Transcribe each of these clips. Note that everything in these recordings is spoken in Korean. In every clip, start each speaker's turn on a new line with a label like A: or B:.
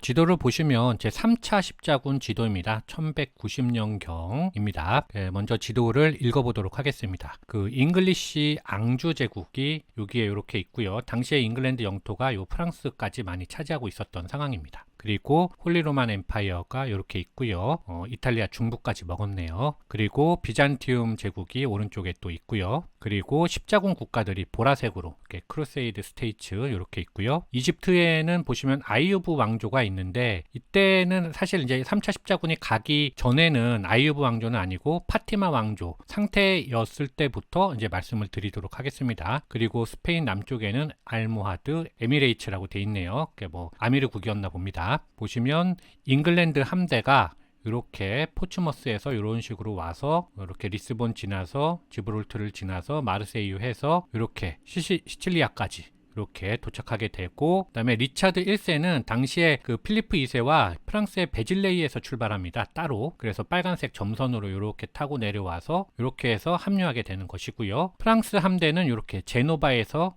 A: 지도를 보시면 제 3차 십자군 지도입니다. 1190년경입니다. 먼저 지도를 읽어보도록 하겠습니다. 그 잉글리시 앙주 제국이 여기에 이렇게 있고요. 당시에 잉글랜드 영토가 요 프랑스까지 많이 차지하고 있었던 상황입니다. 그리고 홀리로만 엠파이어가 이렇게 있고요. 이탈리아 중부까지 먹었네요. 그리고 비잔티움 제국이 오른쪽에 또 있고요. 그리고 십자군 국가들이 보라색으로 이렇게 크루세이드 스테이츠 이렇게 있고요. 이집트에는 보시면 아이유브 왕조가 있는데 이때는 사실 이제 3차 십자군이 가기 전에는 아이유브 왕조는 아니고 파티마 왕조 상태였을 때부터 이제 말씀을 드리도록 하겠습니다. 그리고 스페인 남쪽에는 알모하드 에미레이츠라고 돼 있네요. 그게 뭐 아미르국이었나 봅니다. 보시면 잉글랜드 함대가 이렇게 포츠머스에서 이런 식으로 와서 이렇게 리스본 지나서 지브롤트를 지나서 마르세유 해서 이렇게 시칠리아까지 이렇게 도착하게 되고, 그 다음에 리차드 1세는 당시에 그 필리프 2세와 프랑스의 베질레이에서 출발합니다. 따로. 그래서 빨간색 점선으로 이렇게 타고 내려와서 이렇게 해서 합류하게 되는 것이고요. 프랑스 함대는 이렇게 제노바에서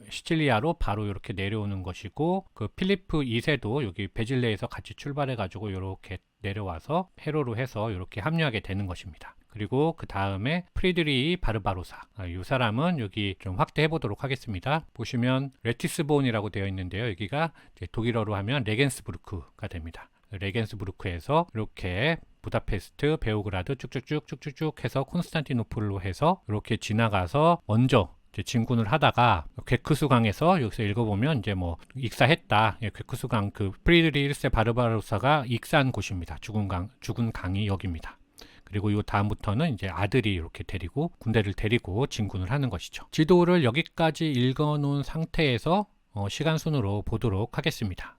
A: 시칠리아로 바로 이렇게 내려오는 것이고, 그 필리프 2세도 여기 베질레이에서 같이 출발해 가지고 이렇게 내려와서 페로로 해서 이렇게 합류하게 되는 것입니다. 그리고 그 다음에 프리드리히 바르바로사, 이 사람은 여기 좀 확대해 보도록 하겠습니다. 보시면 레티스본이라고 되어 있는데요. 여기가 이제 독일어로 하면 레겐스부르크가 됩니다. 레겐스부르크에서 이렇게 부다페스트, 베오그라드 쭉쭉쭉 해서 콘스탄티노플로 해서 이렇게 지나가서 먼저 진군을 하다가 괴크수강에서 여기서 읽어보면 이제 뭐 익사했다. 괴크수강 그 프리드리히 1세 바르바로사가 익사한 곳입니다. 죽은 강이 여기입니다. 그리고 이 다음부터는 이제 아들이 이렇게 데리고 군대를 데리고 진군을 하는 것이죠. 지도를 여기까지 읽어 놓은 상태에서 시간 순으로 보도록 하겠습니다.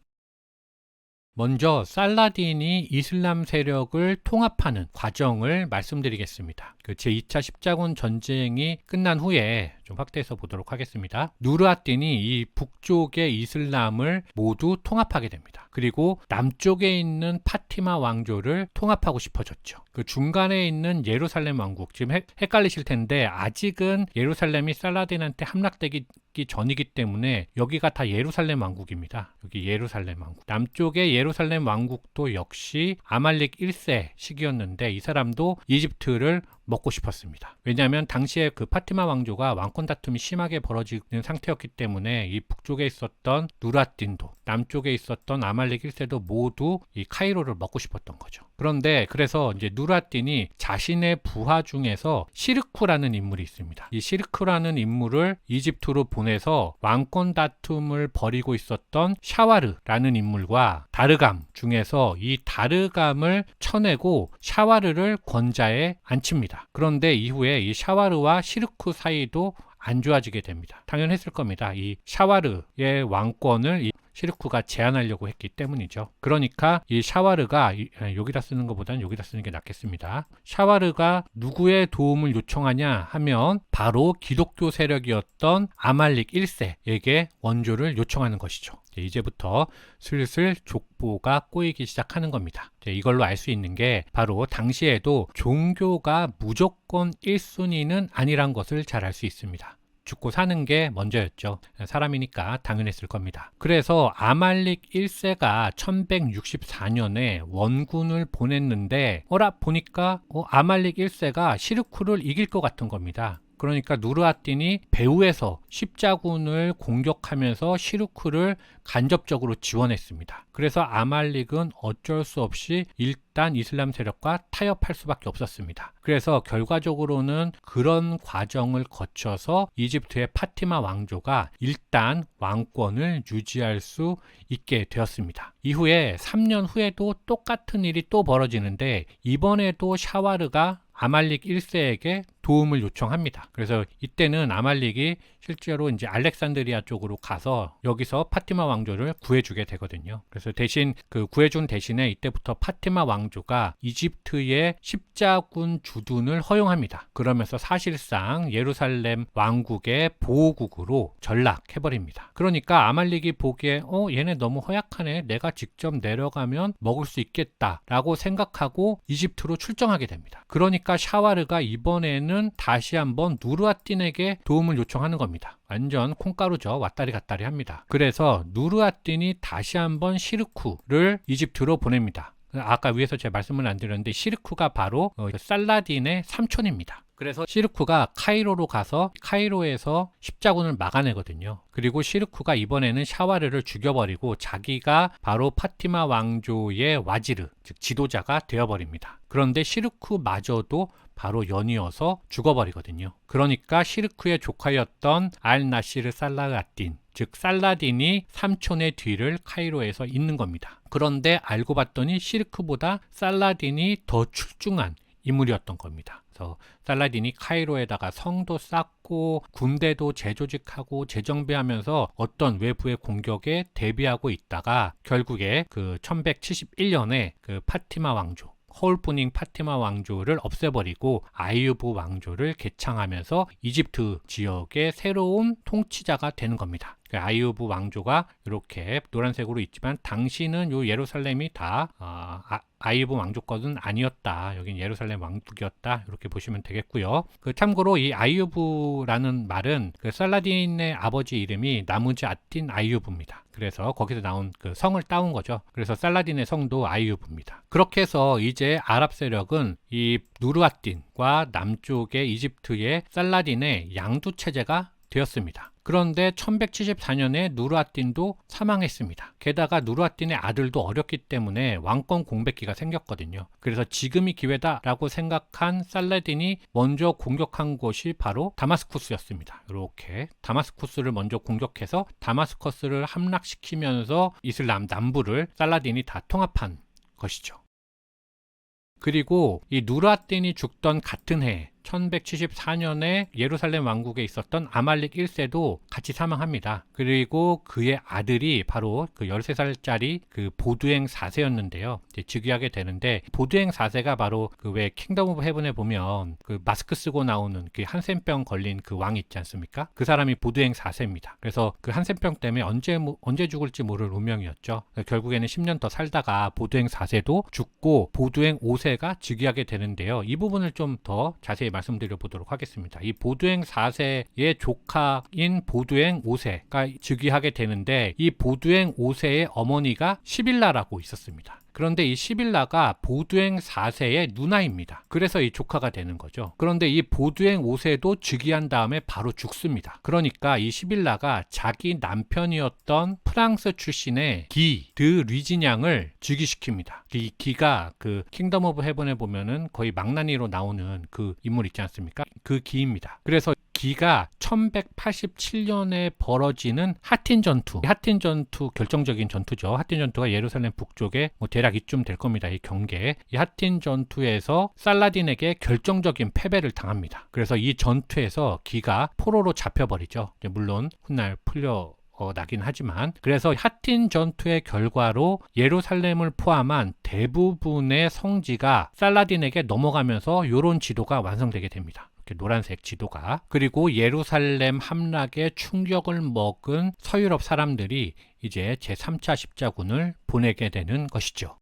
A: 먼저 살라딘이 이슬람 세력을 통합하는 과정을 말씀드리겠습니다. 그 제2차 십자군 전쟁이 끝난 후에 좀 확대해서 보도록 하겠습니다. 누르아딘이 이 북쪽의 이슬람을 모두 통합하게 됩니다. 그리고 남쪽에 있는 파티마 왕조를 통합하고 싶어졌죠. 그 중간에 있는 예루살렘 왕국, 지금 헷갈리실 텐데 아직은 예루살렘이 살라딘한테 함락되기 전이기 때문에 여기가 다 예루살렘 왕국입니다. 여기 예루살렘 왕국. 남쪽의 예루살렘 왕국도 역시 아말릭 1세 시기였는데 이 사람도 이집트를 먹고 싶었습니다. 왜냐하면 당시에 그 파티마 왕조가 왕권 다툼이 심하게 벌어지는 상태였기 때문에 이 북쪽에 있었던 누르아딘도 남쪽에 있었던 아말릭 1세도 모두 이 카이로를 먹고 싶었던 거죠. 그런데 그래서 이제 누르아딘이 자신의 부하 중에서 시르쿠라는 인물이 있습니다. 이 시르쿠라는 인물을 이집트로 보내서 왕권 다툼을 벌이고 있었던 샤와르라는 인물과 다르감 중에서 이 다르감을 쳐내고 샤와르를 권좌에 앉힙니다. 그런데 이후에 이 샤와르와 시르쿠 사이도 안 좋아지게 됩니다. 당연했을 겁니다. 이 샤와르의 왕권을 이 시르쿠가 제한하려고 했기 때문이죠. 그러니까 이 샤와르가 여기다 쓰는 것보다는 여기다 쓰는 게 낫겠습니다. 샤와르가 누구의 도움을 요청하냐 하면 바로 기독교 세력이었던 아말릭 1세에게 원조를 요청하는 것이죠. 이제부터 슬슬 족보가 꼬이기 시작하는 겁니다. 이걸로 알 수 있는 게 바로 당시에도 종교가 무조건 1순위는 아니란 것을 잘 알 수 있습니다. 죽고 사는 게 먼저였죠. 사람이니까 당연했을 겁니다. 그래서 아말릭 1세가 1164년에 원군을 보냈는데 보니까 아말릭 1세가 시르쿠를 이길 것 같은 겁니다. 그러니까 누르아딘이 배후에서 십자군을 공격하면서 시르쿠를 간접적으로 지원했습니다. 그래서 아말릭은 어쩔 수 없이 일단 이슬람 세력과 타협할 수밖에 없었습니다. 그래서 결과적으로는 그런 과정을 거쳐서 이집트의 파티마 왕조가 일단 왕권을 유지할 수 있게 되었습니다. 이후에 3년 후에도 똑같은 일이 또 벌어지는데 이번에도 샤와르가 아말릭 1세에게 도움을 요청합니다. 그래서 이때는 아말릭이 실제로 이제 알렉산드리아 쪽으로 가서 여기서 파티마 왕조를 구해주게 되거든요. 그래서 대신 그 구해준 대신에 이때부터 파티마 왕조가 이집트의 십자군 주둔을 허용합니다. 그러면서 사실상 예루살렘 왕국의 보호국으로 전락해버립니다. 그러니까 아말릭이 보기에 얘네 너무 허약하네. 내가 직접 내려가면 먹을 수 있겠다라고 생각하고 이집트로 출정하게 됩니다. 그러니까 샤와르가 이번에는 이번에는 다시 한번 누르아딘에게 도움을 요청하는 겁니다. 완전 콩가루죠. 왔다리 갔다리 합니다. 그래서 누르아딘이 다시 한번 시르쿠를 이집트로 보냅니다. 아까 위에서 제가 말씀을 안 드렸는데 시르쿠가 바로 살라딘의 삼촌입니다. 그래서 시르쿠가 카이로로 가서 카이로에서 십자군을 막아내거든요. 그리고 시르쿠가 이번에는 샤와르를 죽여버리고 자기가 바로 파티마 왕조의 와지르, 즉 지도자가 되어버립니다. 그런데 시르쿠마저도 바로 연이어서 죽어버리거든요. 그러니까 시르쿠의 조카였던 알-나시르 살라하딘, 즉 살라딘이 삼촌의 뒤를 카이로에서 잇는 겁니다. 그런데 알고 봤더니 시르쿠보다 살라딘이 더 출중한 인물이었던 겁니다. 그래서 살라딘이 카이로에다가 성도 쌓고 군대도 재조직하고 재정비하면서 어떤 외부의 공격에 대비하고 있다가 결국에 그 1171년에 그 파티마 왕조, 허울뿐인 파티마 왕조를 없애버리고 아이유브 왕조를 개창하면서 이집트 지역의 새로운 통치자가 되는 겁니다. 아이유브 왕조가 이렇게 노란색으로 있지만 당시는 요 예루살렘이 다 아이유브 왕조 것은 아니었다. 여긴 예루살렘 왕국이었다. 이렇게 보시면 되겠고요. 참고로 이 아이유브라는 말은 그 살라딘의 아버지 이름이 나무즈 아딘 아이유브입니다. 그래서 거기서 나온 그 성을 따온 거죠. 그래서 살라딘의 성도 아이유브입니다. 그렇게 해서 이제 아랍 세력은 이 누르아딘과 남쪽의 이집트의 살라딘의 양두 체제가 되었습니다. 그런데 1174년에 누르아딘도 사망했습니다. 게다가 누르아딘의 아들도 어렸기 때문에 왕권 공백기가 생겼거든요. 그래서 지금이 기회다라고 생각한 살라딘이 먼저 공격한 곳이 바로 다마스쿠스였습니다. 이렇게 다마스쿠스를 먼저 공격해서 다마스커스를 함락시키면서 이슬람 남부를 살라딘이 다 통합한 것이죠. 그리고 이 누르아딘이 죽던 같은 해 1174년에 예루살렘 왕국에 있었던 아말릭 1세도 같이 사망합니다. 그리고 그의 아들이 바로 그 13살짜리 그 보드행 4세였는데요. 이제 즉위하게 되는데 보드행 4세가 바로 그 왜 킹덤 오브 헤븐에 보면 그 마스크 쓰고 나오는 그 한센병 걸린 그 왕 있지 않습니까? 그 사람이 보드행 4세입니다. 그래서 그 한센병 때문에 언제 죽을지 모를 운명이었죠. 결국에는 10년 더 살다가 보드행 4세도 죽고 보드행 5세가 즉위하게 되는데요. 이 부분을 좀 더 자세히 말씀드려 보도록 하겠습니다. 이 보드행 4세의 조카인 보드행 5세가 즉위하게 되는데 이 보드행 5세의 어머니가 시빌라라고 있었습니다. 그런데 이 시빌라가 보드행 4세의 누나입니다. 그래서 이 조카가 되는 거죠. 그런데 이 보드행 5세도 즉위한 다음에 바로 죽습니다. 그러니까 이 시빌라가 자기 남편이었던 프랑스 출신의 기 드 류지냥을 즉위시킵니다. 이 기가 그 킹덤 오브 헤븐에 보면은 거의 망나니로 나오는 그 인물 있지 않습니까? 그 기입니다. 그래서 기가 1187년에 벌어지는 하틴 전투, 하틴 전투 결정적인 전투죠. 하틴 전투가 예루살렘 북쪽에 대략 이쯤 될 겁니다. 이 경계. 이 하틴 전투에서 살라딘에게 결정적인 패배를 당합니다. 그래서 이 전투에서 기가 포로로 잡혀버리죠. 물론 훗날 풀려 나긴 하지만 그래서 하틴 전투의 결과로 예루살렘을 포함한 대부분의 성지가 살라딘에게 넘어가면서 이런 지도가 완성되게 됩니다. 노란색 지도가. 그리고 예루살렘 함락에 충격을 먹은 서유럽 사람들이 이제 제3차 십자군을 보내게 되는 것이죠.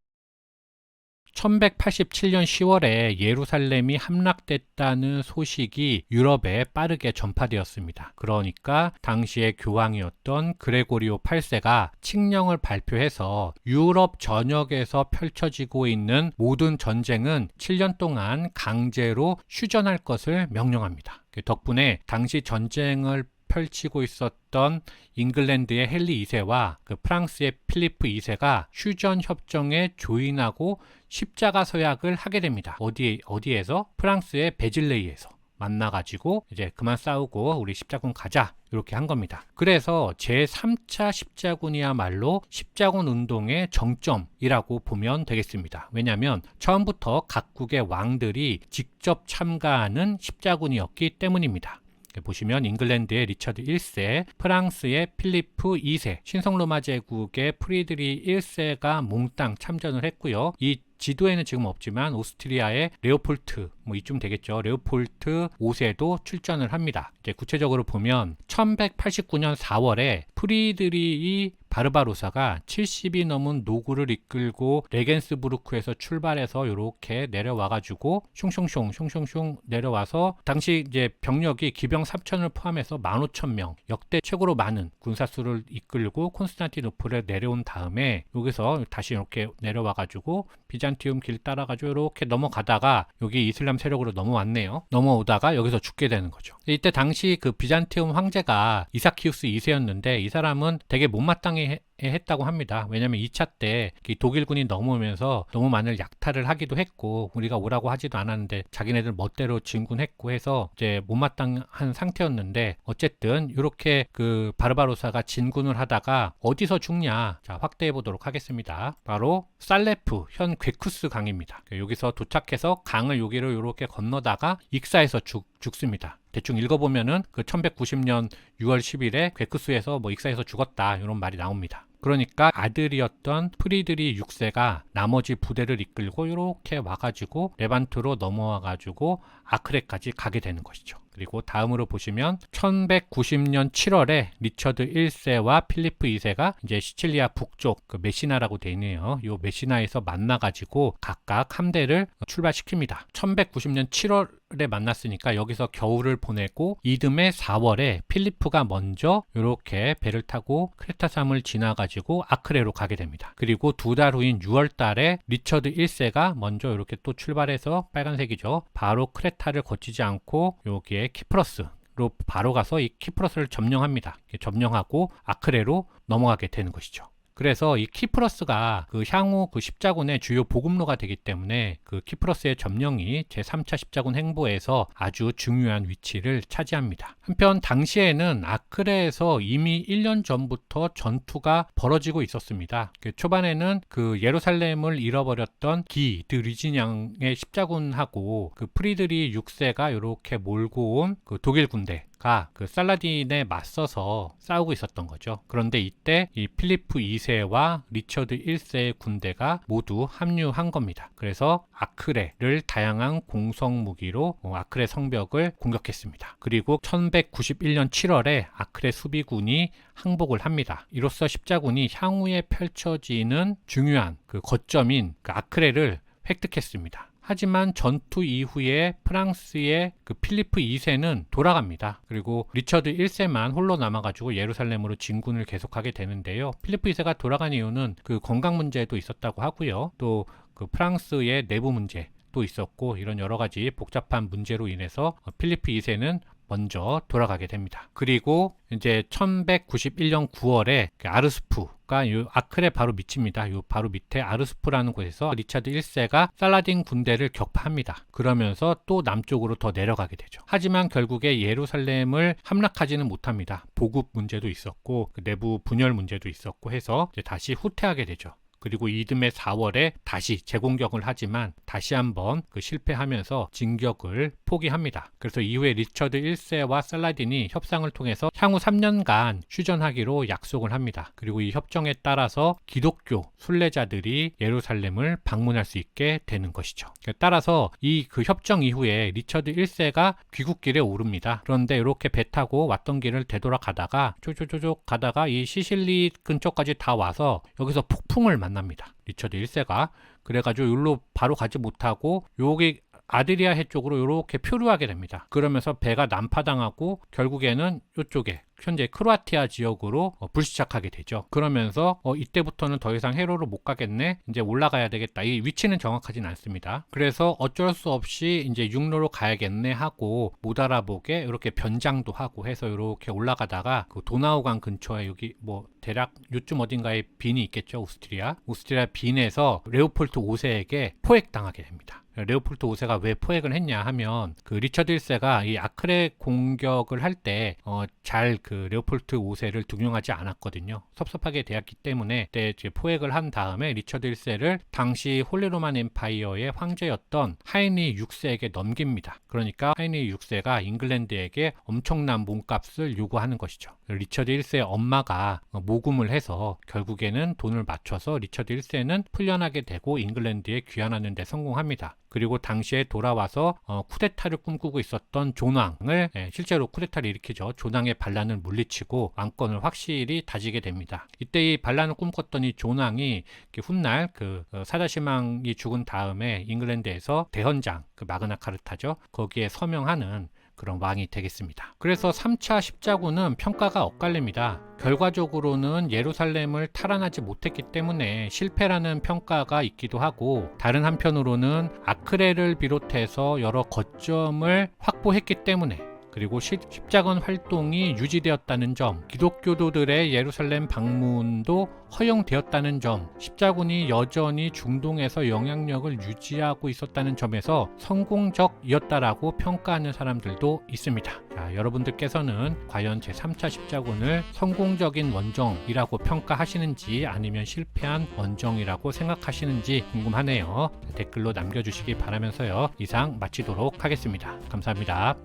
A: 1187년 10월에 예루살렘이 함락됐다는 소식이 유럽에 빠르게 전파되었습니다. 그러니까 당시의 교황이었던 그레고리오 8세가 칙령을 발표해서 유럽 전역에서 펼쳐지고 있는 모든 전쟁은 7년 동안 강제로 휴전할 것을 명령합니다. 덕분에 당시 전쟁을 펼치고 있었던 잉글랜드의 헨리 2세와 그 프랑스의 필리프 2세가 휴전 협정에 조인하고 십자가 서약을 하게 됩니다. 어디에서? 프랑스의 베질레이에서 만나가지고 이제 그만 싸우고 우리 십자군 가자 이렇게 한 겁니다. 그래서 제3차 십자군이야말로 십자군 운동의 정점이라고 보면 되겠습니다. 왜냐하면 처음부터 각국의 왕들이 직접 참가하는 십자군이었기 때문입니다. 보시면 잉글랜드의 리처드 1세, 프랑스의 필리프 2세, 신성로마 제국의 프리드리 1세가 몽땅 참전을 했고요. 이 지도에는 지금 없지만 오스트리아의 레오폴트, 이쯤 되겠죠. 레오폴트 5세도 출전을 합니다. 이제 구체적으로 보면 1189년 4월에 프리드리히 바르바로사가 70이 넘은 노구를 이끌고 레겐스부르크에서 출발해서 이렇게 내려와가지고 슝슝슝 내려와서 당시 이제 병력이 기병 3천을 포함해서 15,000명, 역대 최고로 많은 군사수를 이끌고 콘스탄티노플에 내려온 다음에 여기서 다시 이렇게 내려와가지고 비잔티움 길 따라가지고 이렇게 넘어가다가 여기 이슬람 세력으로 넘어왔네요. 넘어오다가 여기서 죽게 되는 거죠. 이때 당시 그 비잔티움 황제가 이사키우스 2세였는데 이 사람은 되게 못마땅해 했다고 합니다. 왜냐하면 2차 때 독일군이 넘어오면서 너무 많은 약탈을 하기도 했고 우리가 오라고 하지도 않았는데 자기네들 멋대로 진군했고 해서 이제 못마땅한 상태였는데 어쨌든 이렇게 그 바르바로사가 진군을 하다가 어디서 죽냐, 자 확대해 보도록 하겠습니다. 바로 살레프 현 괴쿠스 강입니다. 여기서 도착해서 강을 여기로 이렇게 건너다가 익사해서 죽습니다. 대충 읽어보면은 그 1190년 6월 10일에 괴쿠스에서 뭐 익사해서 죽었다 이런 말이 나옵니다. 그러니까 아들이었던 프리드리 6세가 나머지 부대를 이끌고 이렇게 와가지고 레반트로 넘어와가지고 아크레까지 가게 되는 것이죠. 그리고 다음으로 보시면 1190년 7월에 리처드 1세와 필리프 2세가 이제 시칠리아 북쪽 그 메시나라고 되어 있네요. 이 메시나에서 만나가지고 각각 함대를 출발시킵니다. 1190년 7월에 만났으니까 여기서 겨울을 보내고 이듬해 4월에 필리프가 먼저 이렇게 배를 타고 크레타섬을 지나가지고 아크레로 가게 됩니다. 그리고 두 달 후인 6월 달에 리처드 1세가 먼저 이렇게 또 출발해서 빨간색이죠. 바로 크레타를 거치지 않고 여기에 키프러스로 바로 가서 이 키프러스를 점령합니다. 점령하고 아크레로 넘어가게 되는 것이죠. 그래서 이 키프러스가 그 향후 그 십자군의 주요 보급로가 되기 때문에 그 키프러스의 점령이 제3차 십자군 행보에서 아주 중요한 위치를 차지합니다. 한편 당시에는 아크레에서 이미 1년 전부터 전투가 벌어지고 있었습니다. 그 초반에는 그 예루살렘을 잃어버렸던 드 리지냥의 십자군하고 그 프리드리 6세가 이렇게 몰고 온 그 독일 군대 그 살라딘에 맞서서 싸우고 있었던 거죠. 그런데 이때 이 필리프 2세와 리처드 1세의 군대가 모두 합류한 겁니다. 그래서 아크레를 다양한 공성 무기로 아크레 성벽을 공격했습니다. 그리고 1191년 7월에 아크레 수비군이 항복을 합니다. 이로써 십자군이 향후에 펼쳐지는 중요한 그 거점인 그 아크레를 획득했습니다. 하지만 전투 이후에 프랑스의 그 필리프 2세는 돌아갑니다. 그리고 리처드 1세만 홀로 남아가지고 예루살렘으로 진군을 계속하게 되는데요. 필리프 2세가 돌아간 이유는 그 건강 문제도 있었다고 하고요. 또 그 프랑스의 내부 문제도 있었고 이런 여러 가지 복잡한 문제로 인해서 필리프 2세는 먼저 돌아가게 됩니다. 그리고 이제 1191년 9월에 아르스프가 이 아크레 바로 밑입니다. 이 바로 밑에 아르스프라는 곳에서 리차드 1세가 살라딘 군대를 격파합니다. 그러면서 또 남쪽으로 더 내려가게 되죠. 하지만 결국에 예루살렘을 함락하지는 못합니다. 보급 문제도 있었고 내부 분열 문제도 있었고 해서 이제 다시 후퇴하게 되죠. 그리고 이듬해 4월에 다시 재공격을 하지만 다시 한번 그 실패하면서 진격을 포기합니다. 그래서 이후에 리처드 1세와 살라딘이 협상을 통해서 향후 3년간 휴전하기로 약속을 합니다. 그리고 이 협정에 따라서 기독교 순례자들이 예루살렘을 방문할 수 있게 되는 것이죠. 따라서 이 그 협정 이후에 리처드 1세가 귀국길에 오릅니다. 그런데 이렇게 배 타고 왔던 길을 되돌아가다가 쪼쪼쪼쪼 가다가 이 시실리 근처까지 다 와서 여기서 폭풍을 만납니다. 리처드 1세가. 그래가지고 여기로 바로 가지 못하고 여기 아드리아 해 쪽으로 이렇게 표류하게 됩니다. 그러면서 배가 난파당하고 결국에는 이쪽에 현재 크로아티아 지역으로 불시착하게 되죠. 그러면서 이때부터는 더 이상 해로로 못 가겠네, 이제 올라가야 되겠다. 이 위치는 정확하진 않습니다. 그래서 어쩔 수 없이 이제 육로로 가야겠네 하고 못 알아보게 이렇게 변장도 하고 해서 이렇게 올라가다가 그 도나우강 근처에 여기 뭐 대략 요쯤 어딘가에 빈이 있겠죠. 오스트리아 빈에서 레오폴트 5세에게 포획당하게 됩니다. 레오폴트 5세가 왜 포획을 했냐 하면 그 리처드 1세가 이 아크레 공격을 할 때 잘 그 레오폴트 5세를 등용하지 않았거든요. 섭섭하게 되었기 때문에 그때 이제 포획을 한 다음에 리처드 1세를 당시 홀리로만 엠파이어의 황제였던 하인리 6세에게 넘깁니다. 그러니까 하인리 6세가 잉글랜드에게 엄청난 몸값을 요구하는 것이죠. 리처드 1세의 엄마가 모금을 해서 결국에는 돈을 맞춰서 리처드 1세는 풀려나게 되고 잉글랜드에 귀환하는 데 성공합니다. 그리고 당시에 돌아와서 쿠데타를 꿈꾸고 있었던 존왕을 실제로 쿠데타를 일으키죠. 존왕의 반란을 물리치고 왕권을 확실히 다지게 됩니다. 이때 이 반란을 꿈꿨던 이 존왕이 훗날 그 사다시망이 죽은 다음에 잉글랜드에서 대헌장, 그 마그나 카르타죠. 거기에 서명하는 그런 왕이 되겠습니다. 그래서 3차 십자군은 평가가 엇갈립니다. 결과적으로는 예루살렘을 탈환하지 못했기 때문에 실패라는 평가가 있기도 하고, 다른 한편으로는 아크레를 비롯해서 여러 거점을 확보했기 때문에, 그리고 십자군 활동이 유지되었다는 점, 기독교도들의 예루살렘 방문도 허용되었다는 점, 십자군이 여전히 중동에서 영향력을 유지하고 있었다는 점에서 성공적이었다라고 평가하는 사람들도 있습니다. 자, 여러분들께서는 과연 제3차 십자군을 성공적인 원정이라고 평가하시는지 아니면 실패한 원정이라고 생각하시는지 궁금하네요. 댓글로 남겨주시기 바라면서요. 이상 마치도록 하겠습니다. 감사합니다.